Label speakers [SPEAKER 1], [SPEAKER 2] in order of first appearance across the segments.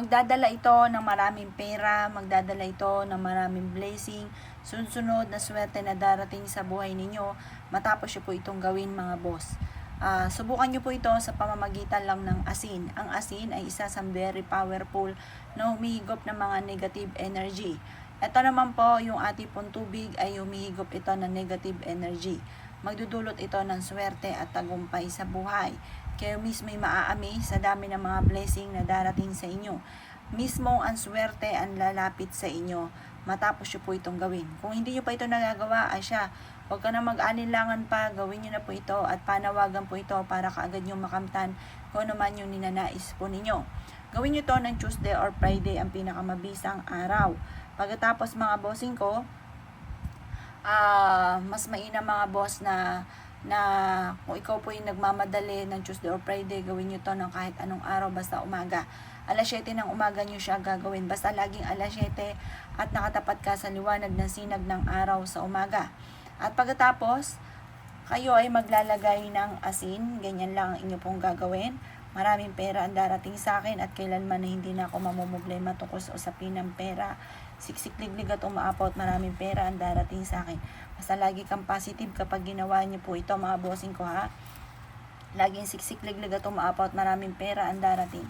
[SPEAKER 1] Magdadala ito ng maraming pera, magdadala ito ng maraming blessing, sunod-sunod na swerte na darating sa buhay ninyo matapos nyo po itong gawin mga boss. Subukan nyo po ito sa pamamagitan lang ng asin. Ang asin ay isa sa very powerful na humihigop ng mga negative energy. Ito naman po, yung ating pong tubig ay humihigop ito ng negative energy. Magdudulot ito ng swerte at tagumpay sa buhay. Kayo mismo ay maaami sa dami ng mga blessing na darating sa inyo. Mismo ang swerte ang lalapit sa inyo matapos nyo po itong gawin. Kung hindi nyo pa ito nagagawa, huwag ka na mag-alinlangan pa, gawin nyo na po ito at panawagan po ito para kaagad nyo makamtan kung ano man yung ninanais po ninyo. Gawin nyo to ng Tuesday or Friday, ang pinakamabisang araw. Pagkatapos mga bossing ko, mas mainam mga boss na kung ikaw po yung nagmamadali ng Tuesday or Friday, gawin nyo to ng kahit anong araw, basta umaga. Alas 7 ng umaga nyo siya gagawin. Basta laging alas 7 at nakatapat ka sa liwanag ng sinag ng araw sa umaga. At pagkatapos, kayo ay maglalagay ng asin. Ganyan lang ang inyo pong gagawin. Maraming pera ang darating sa akin at kailanman na hindi na ako mamumblema tungkol sa usapin ng pera. Siksik-liglig at umaapot, maraming pera ang darating sa akin. Basta lagi kang positive kapag ginawa niyo po ito mga bossing ko ha. Laging siksik-liglig at umaapot, maraming pera ang darating.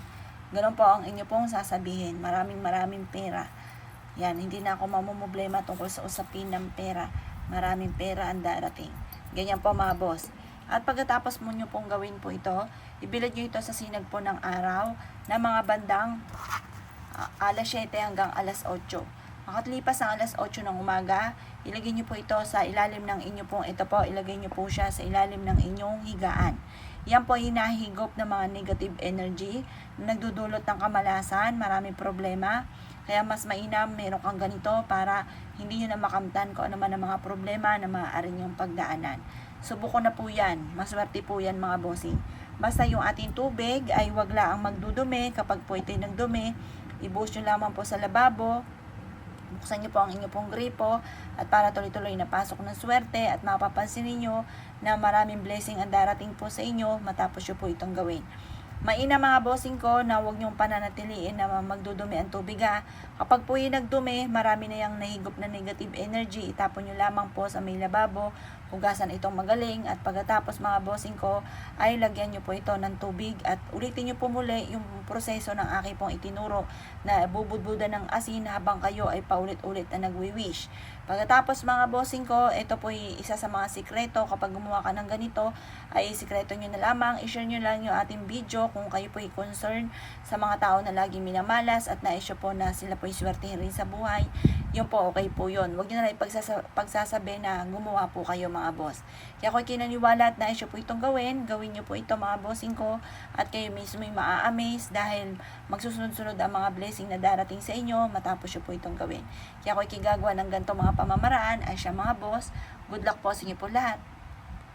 [SPEAKER 1] Ganun po ang inyo pong sasabihin. Maraming pera. Yan, hindi na ako mamumblema tungkol sa usapin ng pera. Maraming pera ang darating. Ganyan po mga boss. At pagkatapos mo nyo pong gawin po ito, ibilad nyo ito sa sinag po ng araw na mga bandang alas 7 hanggang alas 8. Makatlipas ang alas 8 ng umaga, ilagay nyo po ito sa ilalim ng inyo pong ito po, ilagay nyo po siya sa ilalim ng inyong higaan. Yan po hinahigop ng mga negative energy, nagdudulot ng kamalasan, maraming problema. Kaya mas mainam meron kang ganito para hindi nyo na makamtan kung ano man ang mga problema na maaari nyong pagdaanan. Subuko na po yan. Maswerte po yan mga bossing. Basta yung ating tubig ay wag lang magdudumi. Kapag po ito'y nagdumi, ibuhos nyo lamang po sa lababo. Buksan nyo po ang inyo pong gripo at para tuloy-tuloy na pasok ng swerte at mapapansin niyo na maraming blessing ang darating po sa inyo matapos nyo po itong gawin. Mainam mga bossing ko na huwag niyong pananatiliin na magdudumi ang tubig ha. Kapag po yung nagdumi, marami na yung nahigop na negative energy. Itapon nyo lamang po sa may lababo, hugasan itong magaling at pagkatapos mga bossing ko ay lagyan nyo po ito ng tubig at ulitin nyo po muli yung proseso ng aking pong itinuro na bubudbudan ng asin habang kayo ay paulit-ulit na nagwi-wish. Pagkatapos mga bossing ko, ito po isa sa mga sikreto. Kapag gumawa ka ng ganito, ay sikreto nyo na lamang. I-share nyo lang yung ating video kung kayo po ay concern sa mga tao na laging minamalas at naisyo po na sila po ay swertehin rin sa buhay. Yun po, okay po yun. Huwag nyo na lang pagsasabi na gumawa po kayo mga boss. Kaya ako'y kinaniwala at naisyo po itong gawin. Gawin nyo po ito mga bossing ko at kayo mismo ay maa-amaze dahil magsusunod-sunod ang mga blessing na darating sa inyo matapos nyo po itong gawin. Kaya ako'y kigagawa ng ganito mga pamamaraan ay siya mga boss. Good luck po sa inyo po lahat.